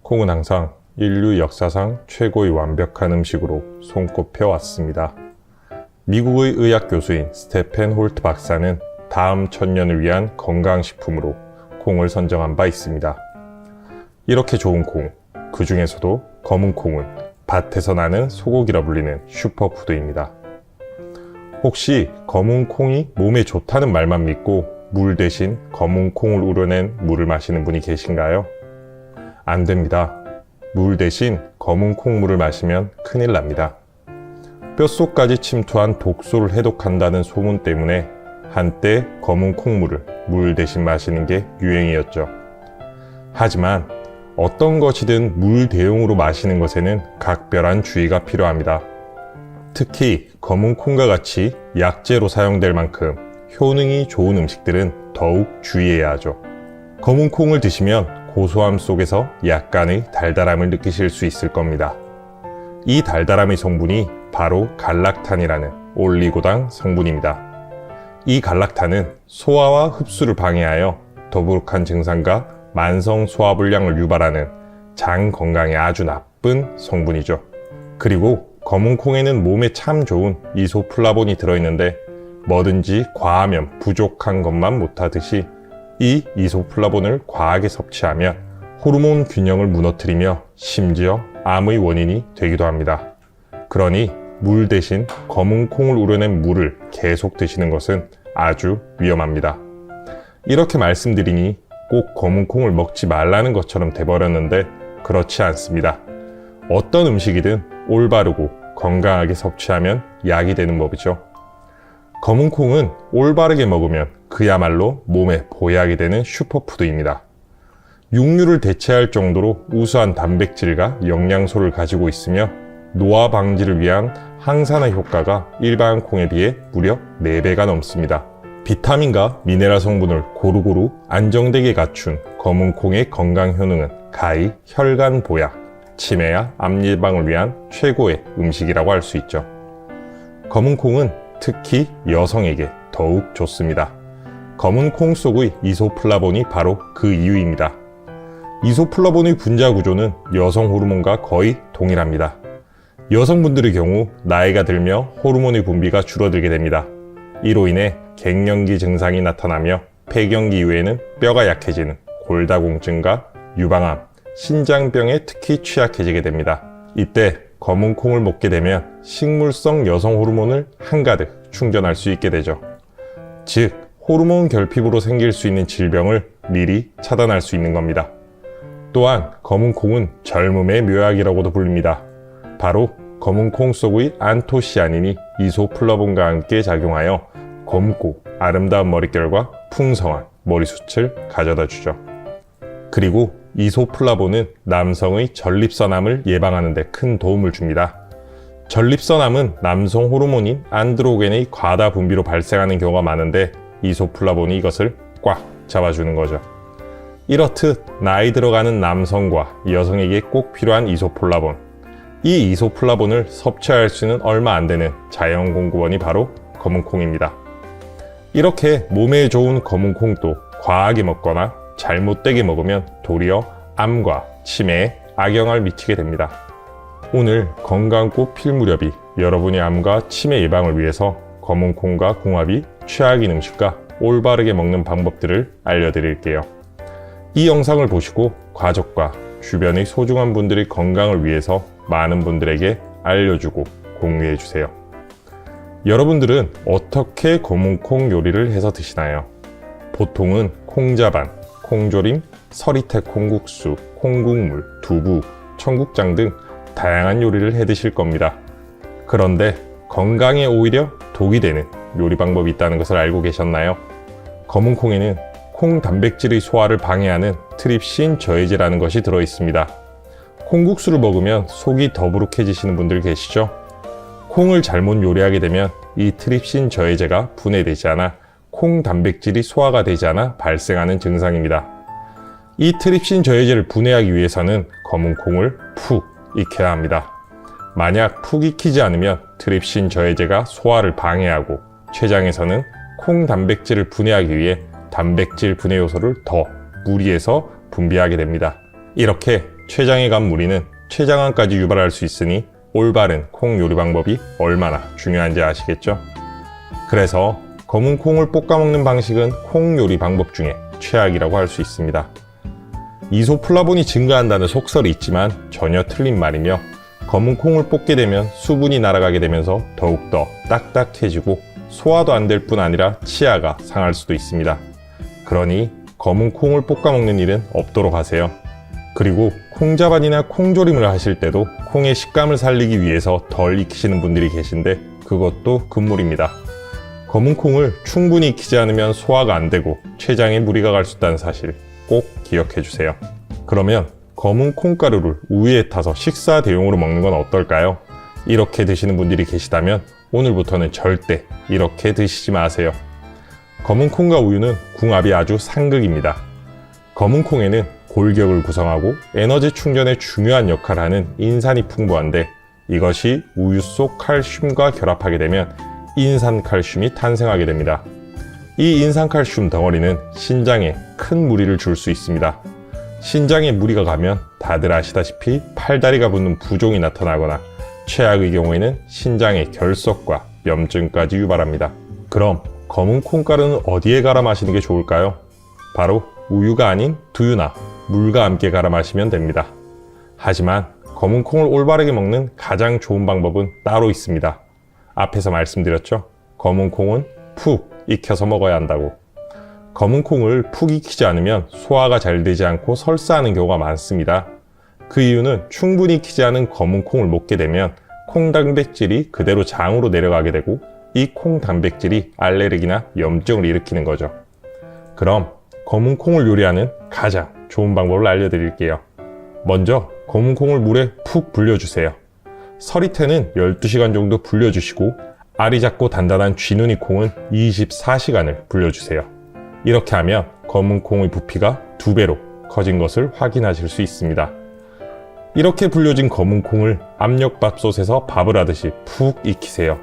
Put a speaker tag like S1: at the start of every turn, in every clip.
S1: 콩은 항상 인류 역사상 최고의 완벽한 음식으로 손꼽혀 왔습니다. 미국의 의학 교수인 스테펜 홀트 박사는 다음 천년을 위한 건강식품으로 콩을 선정한 바 있습니다. 이렇게 좋은 콩, 그 중에서도 검은 콩은 밭에서 나는 소고기라 불리는 슈퍼푸드입니다. 혹시 검은 콩이 몸에 좋다는 말만 믿고 물 대신 검은 콩을 우려낸 물을 마시는 분이 계신가요? 안 됩니다. 물 대신 검은 콩물을 마시면 큰일 납니다. 뼛속까지 침투한 독소를 해독한다는 소문 때문에 한때 검은 콩물을 물 대신 마시는 게 유행이었죠. 하지만 어떤 것이든 물 대용으로 마시는 것에는 각별한 주의가 필요합니다. 특히 검은 콩과 같이 약재로 사용될 만큼 효능이 좋은 음식들은 더욱 주의해야 하죠. 검은 콩을 드시면 고소함 속에서 약간의 달달함을 느끼실 수 있을 겁니다. 이 달달함의 성분이 바로 갈락탄이라는 올리고당 성분입니다. 이 갈락탄은 소화와 흡수를 방해하여 더부룩한 증상과 만성 소화불량을 유발하는 장 건강에 아주 나쁜 성분이죠. 그리고 검은 콩에는 몸에 참 좋은 이소플라본이 들어있는데 뭐든지 과하면 부족한 것만 못하듯이 이 이소플라본을 과하게 섭취하면 호르몬 균형을 무너뜨리며 심지어 암의 원인이 되기도 합니다. 그러니 물 대신 검은 콩을 우려낸 물을 계속 드시는 것은 아주 위험합니다. 이렇게 말씀드리니 꼭 검은 콩을 먹지 말라는 것처럼 돼버렸는데 그렇지 않습니다. 어떤 음식이든 올바르고 건강하게 섭취하면 약이 되는 법이죠. 검은 콩은 올바르게 먹으면 그야말로 몸에 보약이 되는 슈퍼푸드입니다. 육류를 대체할 정도로 우수한 단백질과 영양소를 가지고 있으며 노화 방지를 위한 항산화 효과가 일반 콩에 비해 무려 4배가 넘습니다. 비타민과 미네랄 성분을 고루고루 안정되게 갖춘 검은 콩의 건강 효능은 가히 혈관 보약, 치매와 암 예방을 위한 최고의 음식이라고 할 수 있죠. 검은 콩은 특히 여성에게 더욱 좋습니다. 검은 콩 속의 이소플라본이 바로 그 이유입니다. 이소플라본의 분자 구조는 여성 호르몬과 거의 동일합니다. 여성분들의 경우 나이가 들며 호르몬의 분비가 줄어들게 됩니다. 이로 인해 갱년기 증상이 나타나며 폐경기 이후에는 뼈가 약해지는 골다공증과 유방암, 신장병에 특히 취약해지게 됩니다. 이때 검은 콩을 먹게 되면 식물성 여성 호르몬을 한가득 충전할 수 있게 되죠. 즉, 호르몬 결핍으로 생길 수 있는 질병을 미리 차단할 수 있는 겁니다. 또한 검은 콩은 젊음의 묘약이라고도 불립니다. 바로 검은 콩 속의 안토시아닌이 이소플라본과 함께 작용하여 검고 아름다운 머릿결과 풍성한 머리숱을 가져다 주죠. 그리고 이소플라본은 남성의 전립선암을 예방하는 데 큰 도움을 줍니다. 전립선암은 남성 호르몬인 안드로겐의 과다 분비로 발생하는 경우가 많은데 이소플라본이 이것을 꽉 잡아주는 거죠. 이렇듯 나이 들어가는 남성과 여성에게 꼭 필요한 이소플라본. 이 이소플라본을 섭취할 수는 얼마 안 되는 자연 공급원이 바로 검은 콩입니다. 이렇게 몸에 좋은 검은 콩도 과하게 먹거나 잘못되게 먹으면 도리어 암과 치매에 악영향을 미치게 됩니다. 오늘 건강꽃 필 무렵이 여러분의 암과 치매 예방을 위해서 검은 콩과 궁합이 최악인 음식과 올바르게 먹는 방법들을 알려드릴게요. 이 영상을 보시고 가족과 주변의 소중한 분들의 건강을 위해서 많은 분들에게 알려주고 공유해주세요. 여러분들은 어떻게 검은 콩 요리를 해서 드시나요? 보통은 콩자반, 콩조림, 서리태 콩국수, 콩국물, 두부, 청국장 등 다양한 요리를 해 드실 겁니다. 그런데 건강에 오히려 독이 되는 요리 방법이 있다는 것을 알고 계셨나요? 검은 콩에는 콩 단백질의 소화를 방해하는 트립신 저해제라는 것이 들어있습니다. 콩국수를 먹으면 속이 더부룩해지시는 분들 계시죠? 콩을 잘못 요리하게 되면 이 트립신 저해제가 분해되지 않아 콩 단백질이 소화가 되지 않아 발생하는 증상입니다. 이 트립신 저해제를 분해하기 위해서는 검은 콩을 푹 익혀야 합니다. 만약 푹 익히지 않으면 트립신 저해제가 소화를 방해하고 췌장에서는 콩 단백질을 분해하기 위해 단백질 분해 요소를 더 무리해서 분비하게 됩니다. 이렇게 췌장에 간 무리는 췌장암까지 유발할 수 있으니 올바른 콩 요리 방법이 얼마나 중요한지 아시겠죠? 그래서 검은 콩을 볶아 먹는 방식은 콩 요리 방법 중에 최악이라고 할 수 있습니다. 이소플라본이 증가한다는 속설이 있지만 전혀 틀린 말이며, 검은 콩을 볶게 되면 수분이 날아가게 되면서 더욱더 딱딱해지고 소화도 안 될 뿐 아니라 치아가 상할 수도 있습니다. 그러니 검은 콩을 볶아 먹는 일은 없도록 하세요. 그리고 콩자반이나 콩조림을 하실 때도 콩의 식감을 살리기 위해서 덜 익히시는 분들이 계신데 그것도 금물입니다. 검은 콩을 충분히 익히지 않으면 소화가 안 되고 췌장에 무리가 갈 수 있다는 사실 꼭 기억해 주세요. 그러면 검은 콩가루를 우유에 타서 식사 대용으로 먹는 건 어떨까요? 이렇게 드시는 분들이 계시다면 오늘부터는 절대 이렇게 드시지 마세요. 검은 콩과 우유는 궁합이 아주 상극입니다. 검은 콩에는 골격을 구성하고 에너지 충전에 중요한 역할을 하는 인산이 풍부한데, 이것이 우유 속 칼슘과 결합하게 되면 인산칼슘이 탄생하게 됩니다. 이 인산칼슘 덩어리는 신장에 큰 무리를 줄 수 있습니다. 신장에 무리가 가면 다들 아시다시피 팔다리가 붓는 부종이 나타나거나 최악의 경우에는 신장의 결석과 염증까지 유발합니다. 그럼 검은 콩가루는 어디에 갈아 마시는 게 좋을까요? 바로 우유가 아닌 두유나 물과 함께 갈아 마시면 됩니다. 하지만 검은 콩을 올바르게 먹는 가장 좋은 방법은 따로 있습니다. 앞에서 말씀드렸죠? 검은 콩은 푹 익혀서 먹어야 한다고. 검은 콩을 푹 익히지 않으면 소화가 잘 되지 않고 설사하는 경우가 많습니다. 그 이유는 충분히 익히지 않은 검은 콩을 먹게 되면 콩 단백질이 그대로 장으로 내려가게 되고, 이 콩 단백질이 알레르기나 염증을 일으키는 거죠. 그럼 검은 콩을 요리하는 가장 좋은 방법을 알려드릴게요. 먼저 검은 콩을 물에 푹 불려주세요. 서리태는 12시간 정도 불려주시고, 알이 작고 단단한 쥐눈이 콩은 24시간을 불려주세요. 이렇게 하면 검은 콩의 부피가 2배로 커진 것을 확인하실 수 있습니다. 이렇게 불려진 검은 콩을 압력밥솥에서 밥을 하듯이 푹 익히세요.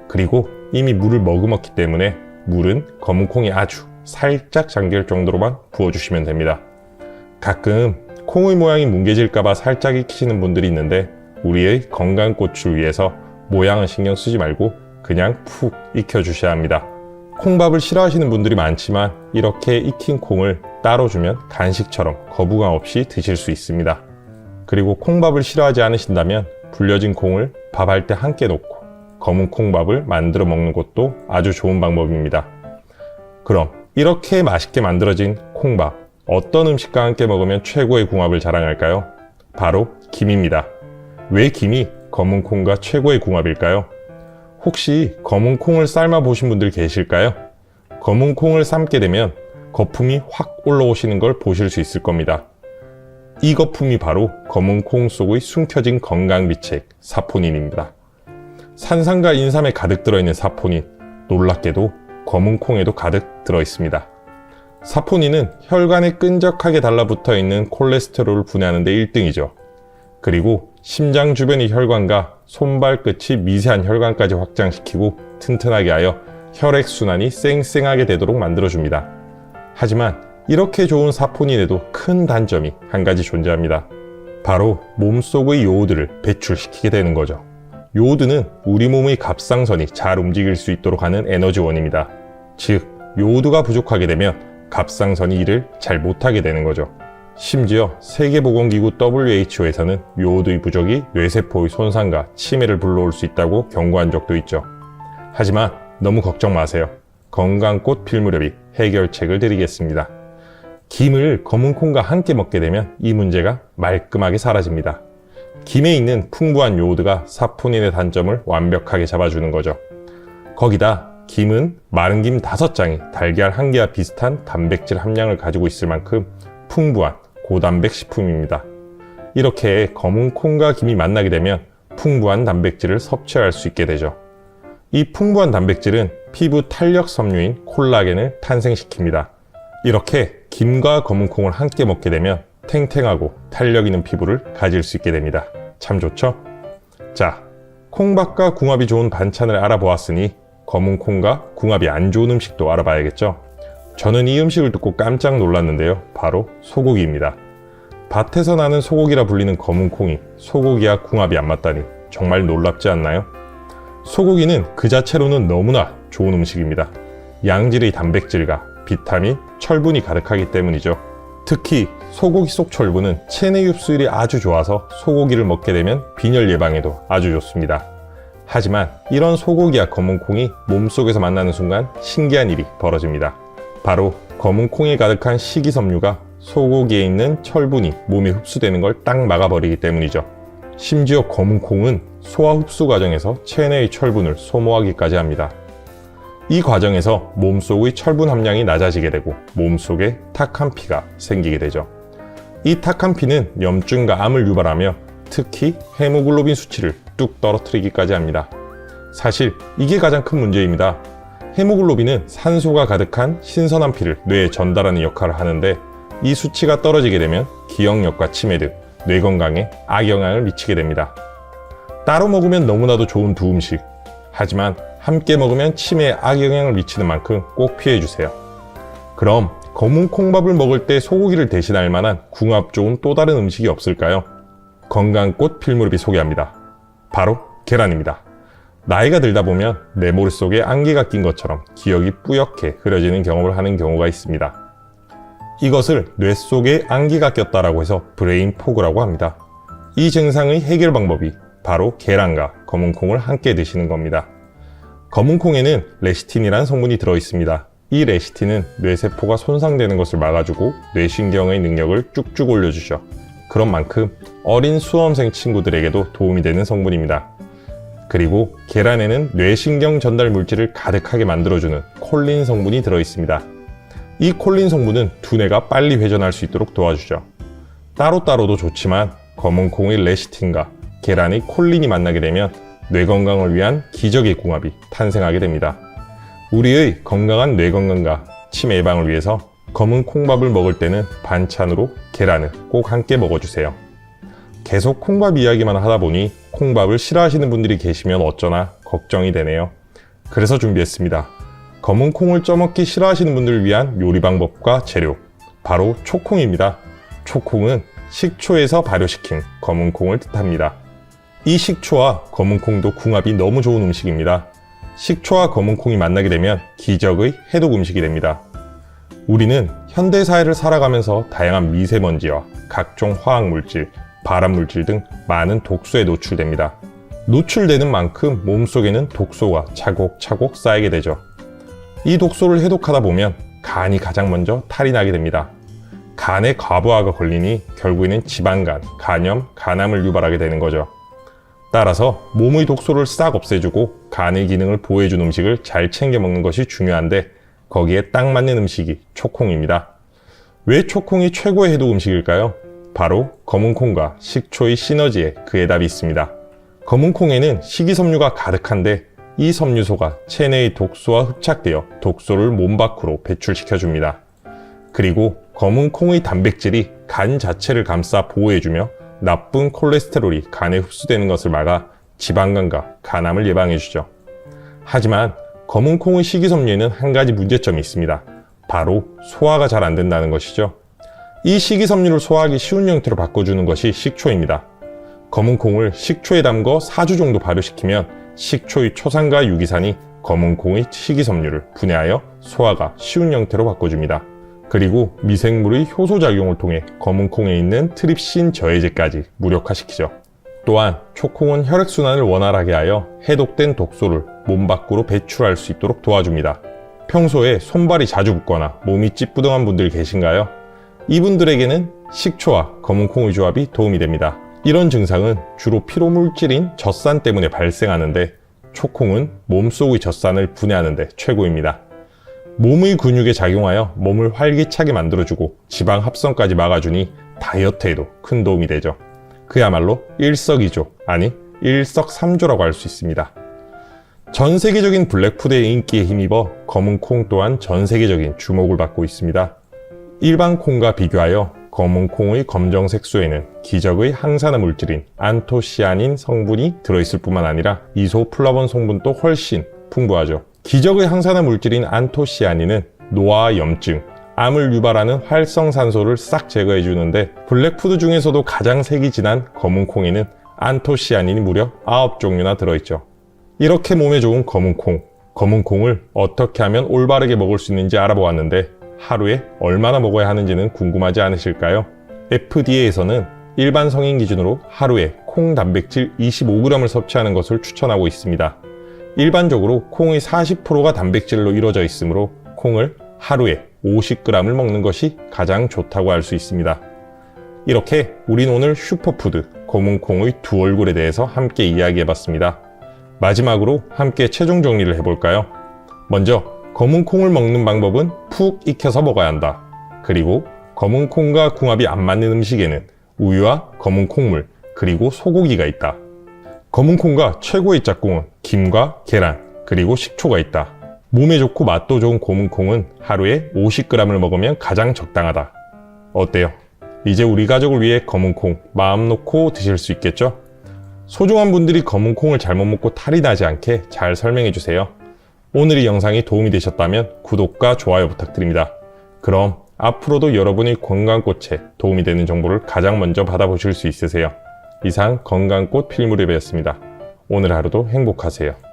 S1: 그리고 이미 물을 머금었기 때문에 물은 검은 콩이 아주 살짝 잠길 정도로만 부어주시면 됩니다. 가끔 콩의 모양이 뭉개질까봐 살짝 익히시는 분들이 있는데, 우리의 건강꽃을 위해서 모양은 신경 쓰지 말고 그냥 푹 익혀주셔야 합니다. 콩밥을 싫어하시는 분들이 많지만 이렇게 익힌 콩을 따로 주면 간식처럼 거부감 없이 드실 수 있습니다. 그리고 콩밥을 싫어하지 않으신다면 불려진 콩을 밥할 때 함께 놓고 검은 콩밥을 만들어 먹는 것도 아주 좋은 방법입니다. 그럼 이렇게 맛있게 만들어진 콩밥, 어떤 음식과 함께 먹으면 최고의 궁합을 자랑할까요? 바로 김입니다. 왜 김이 검은 콩과 최고의 궁합일까요? 혹시 검은 콩을 삶아 보신 분들 계실까요? 검은 콩을 삶게 되면 거품이 확 올라오시는 걸 보실 수 있을 겁니다. 이 거품이 바로 검은 콩 속의 숨겨진 건강미책 사포닌입니다. 산삼과 인삼에 가득 들어있는 사포닌, 놀랍게도 검은 콩에도 가득 들어있습니다. 사포닌은 혈관에 끈적하게 달라붙어 있는 콜레스테롤을 분해하는 데 1등이죠. 그리고 심장 주변의 혈관과 손발끝이 미세한 혈관까지 확장시키고 튼튼하게 하여 혈액순환이 쌩쌩하게 되도록 만들어줍니다. 하지만 이렇게 좋은 사포닌에도 큰 단점이 한 가지 존재합니다. 바로 몸속의 요오드를 배출시키게 되는 거죠. 요오드는 우리 몸의 갑상선이 잘 움직일 수 있도록 하는 에너지원입니다. 즉, 요오드가 부족하게 되면 갑상선이 일을 잘 못하게 되는 거죠. 심지어 세계보건기구 WHO에서는 요오드의 부족이 뇌세포의 손상과 치매를 불러올 수 있다고 경고한 적도 있죠. 하지만 너무 걱정 마세요. 건강꽃 필무렵이 해결책을 드리겠습니다. 김을 검은 콩과 함께 먹게 되면 이 문제가 말끔하게 사라집니다. 김에 있는 풍부한 요오드가 사포닌의 단점을 완벽하게 잡아주는 거죠. 거기다 김은 마른 김 5장이 달걀 1개와 비슷한 단백질 함량을 가지고 있을 만큼 풍부한 고단백 식품입니다. 이렇게 검은 콩과 김이 만나게 되면 풍부한 단백질을 섭취할 수 있게 되죠. 이 풍부한 단백질은 피부 탄력 섬유인 콜라겐을 탄생시킵니다. 이렇게 김과 검은 콩을 함께 먹게 되면 탱탱하고 탄력 있는 피부를 가질 수 있게 됩니다. 참 좋죠? 자, 콩밥과 궁합이 좋은 반찬을 알아보았으니 검은 콩과 궁합이 안 좋은 음식도 알아봐야겠죠? 저는 이 음식을 듣고 깜짝 놀랐는데요. 바로 소고기입니다. 밭에서 나는 소고기라 불리는 검은 콩이 소고기와 궁합이 안 맞다니 정말 놀랍지 않나요? 소고기는 그 자체로는 너무나 좋은 음식입니다. 양질의 단백질과 비타민, 철분이 가득하기 때문이죠. 특히 소고기 속 철분은 체내 흡수율이 아주 좋아서 소고기를 먹게 되면 빈혈 예방에도 아주 좋습니다. 하지만 이런 소고기와 검은 콩이 몸속에서 만나는 순간 신기한 일이 벌어집니다. 바로 검은 콩에 가득한 식이섬유가 소고기에 있는 철분이 몸에 흡수되는 걸 딱 막아버리기 때문이죠. 심지어 검은 콩은 소화 흡수 과정에서 체내의 철분을 소모하기까지 합니다. 이 과정에서 몸속의 철분 함량이 낮아지게 되고 몸속에 탁한 피가 생기게 되죠. 이 탁한 피는 염증과 암을 유발하며 특히 헤모글로빈 수치를 뚝 떨어뜨리기까지 합니다. 사실 이게 가장 큰 문제입니다. 헤모글로빈은 산소가 가득한 신선한 피를 뇌에 전달하는 역할을 하는데 이 수치가 떨어지게 되면 기억력과 치매 등 뇌 건강에 악영향을 미치게 됩니다. 따로 먹으면 너무나도 좋은 두 음식, 하지만 함께 먹으면 치매에 악영향을 미치는 만큼 꼭 피해주세요. 그럼 검은 콩밥을 먹을 때 소고기를 대신할 만한 궁합 좋은 또 다른 음식이 없을까요? 건강꽃 필무렵이 소개합니다. 바로 계란입니다. 나이가 들다 보면 내 머릿속에 안개가 낀 것처럼 기억이 뿌옇게 흐려지는 경험을 하는 경우가 있습니다. 이것을 뇌 속에 안개가 꼈다라고 해서 브레인 포그라고 합니다. 이 증상의 해결 방법이 바로 계란과 검은 콩을 함께 드시는 겁니다. 검은 콩에는 레시틴이라는 성분이 들어있습니다. 이 레시틴은 뇌세포가 손상되는 것을 막아주고 뇌신경의 능력을 쭉쭉 올려주죠. 그런 만큼 어린 수험생 친구들에게도 도움이 되는 성분입니다. 그리고 계란에는 뇌신경 전달 물질을 가득하게 만들어주는 콜린 성분이 들어있습니다. 이 콜린 성분은 두뇌가 빨리 회전할 수 있도록 도와주죠. 따로따로도 좋지만 검은 콩의 레시틴과 계란의 콜린이 만나게 되면 뇌 건강을 위한 기적의 궁합이 탄생하게 됩니다. 우리의 건강한 뇌 건강과 치매 예방을 위해서 검은 콩밥을 먹을 때는 반찬으로 계란을 꼭 함께 먹어주세요. 계속 콩밥 이야기만 하다 보니 콩밥을 싫어하시는 분들이 계시면 어쩌나 걱정이 되네요. 그래서 준비했습니다. 검은 콩을 쪄먹기 싫어하시는 분들을 위한 요리 방법과 재료, 바로 초콩입니다. 초콩은 식초에서 발효시킨 검은 콩을 뜻합니다. 이 식초와 검은 콩도 궁합이 너무 좋은 음식입니다. 식초와 검은 콩이 만나게 되면 기적의 해독 음식이 됩니다. 우리는 현대사회를 살아가면서 다양한 미세먼지와 각종 화학물질, 발암물질 등 많은 독소에 노출됩니다. 노출되는 만큼 몸속에는 독소가 차곡차곡 쌓이게 되죠. 이 독소를 해독하다 보면 간이 가장 먼저 탈이 나게 됩니다. 간에 과부하가 걸리니 결국에는 지방간, 간염, 간암을 유발하게 되는 거죠. 따라서 몸의 독소를 싹 없애주고 간의 기능을 보호해준 음식을 잘 챙겨 먹는 것이 중요한데 거기에 딱 맞는 음식이 초콩입니다. 왜 초콩이 최고의 해독 음식일까요? 바로 검은 콩과 식초의 시너지에 그의 답이 있습니다. 검은 콩에는 식이섬유가 가득한데 이 섬유소가 체내의 독소와 흡착되어 독소를 몸 밖으로 배출시켜줍니다. 그리고 검은 콩의 단백질이 간 자체를 감싸 보호해주며 나쁜 콜레스테롤이 간에 흡수되는 것을 막아 지방간과 간암을 예방해주죠. 하지만 검은 콩의 식이섬유에는 한 가지 문제점이 있습니다. 바로 소화가 잘 안 된다는 것이죠. 이 식이섬유를 소화하기 쉬운 형태로 바꿔주는 것이 식초입니다. 검은 콩을 식초에 담궈 4주 정도 발효시키면 식초의 초산과 유기산이 검은 콩의 식이섬유를 분해하여 소화가 쉬운 형태로 바꿔줍니다. 그리고 미생물의 효소작용을 통해 검은 콩에 있는 트립신 저해제까지 무력화시키죠. 또한 초콩은 혈액순환을 원활하게 하여 해독된 독소를 몸 밖으로 배출할 수 있도록 도와줍니다. 평소에 손발이 자주 붓거나 몸이 찌뿌둥한 분들 계신가요? 이분들에게는 식초와 검은 콩의 조합이 도움이 됩니다. 이런 증상은 주로 피로물질인 젖산 때문에 발생하는데 초콩은 몸속의 젖산을 분해하는 데 최고입니다. 몸의 근육에 작용하여 몸을 활기차게 만들어주고 지방 합성까지 막아주니 다이어트에도 큰 도움이 되죠. 그야말로 일석이조, 아니 일석삼조라고 할 수 있습니다. 전 세계적인 블랙푸드의 인기에 힘입어 검은 콩 또한 전 세계적인 주목을 받고 있습니다. 일반 콩과 비교하여 검은 콩의 검정 색소에는 기적의 항산화 물질인 안토시아닌 성분이 들어있을 뿐만 아니라 이소플라본 성분도 훨씬 풍부하죠. 기적의 항산화 물질인 안토시아닌은 노화와 염증, 암을 유발하는 활성산소를 싹 제거해 주는데, 블랙푸드 중에서도 가장 색이 진한 검은콩에는 안토시아닌이 무려 9종류나 들어있죠. 이렇게 몸에 좋은 검은콩을 어떻게 하면 올바르게 먹을 수 있는지 알아보았는데, 하루에 얼마나 먹어야 하는지는 궁금하지 않으실까요? FDA에서는 일반 성인 기준으로 하루에 콩 단백질 25g을 섭취하는 것을 추천하고 있습니다. 일반적으로 콩의 40%가 단백질로 이루어져 있으므로 콩을 하루에 50g을 먹는 것이 가장 좋다고 할 수 있습니다. 이렇게 우린 오늘 슈퍼푸드 검은콩의 두 얼굴에 대해서 함께 이야기해봤습니다. 마지막으로 함께 최종 정리를 해볼까요? 먼저 검은콩을 먹는 방법은 푹 익혀서 먹어야 한다. 그리고 검은콩과 궁합이 안 맞는 음식에는 우유와 검은 콩물, 그리고 소고기가 있다. 검은콩과 최고의 짝꿍은 김과 계란, 그리고 식초가 있다. 몸에 좋고 맛도 좋은 검은콩은 하루에 50g을 먹으면 가장 적당하다. 어때요? 이제 우리 가족을 위해 검은콩 마음 놓고 드실 수 있겠죠? 소중한 분들이 검은콩을 잘못 먹고 탈이 나지 않게 잘 설명해 주세요. 오늘 이 영상이 도움이 되셨다면 구독과 좋아요 부탁드립니다. 그럼 앞으로도 여러분의 건강꽃에 도움이 되는 정보를 가장 먼저 받아보실 수 있으세요. 이상 건강꽃 필무렵이었습니다. 오늘 하루도 행복하세요.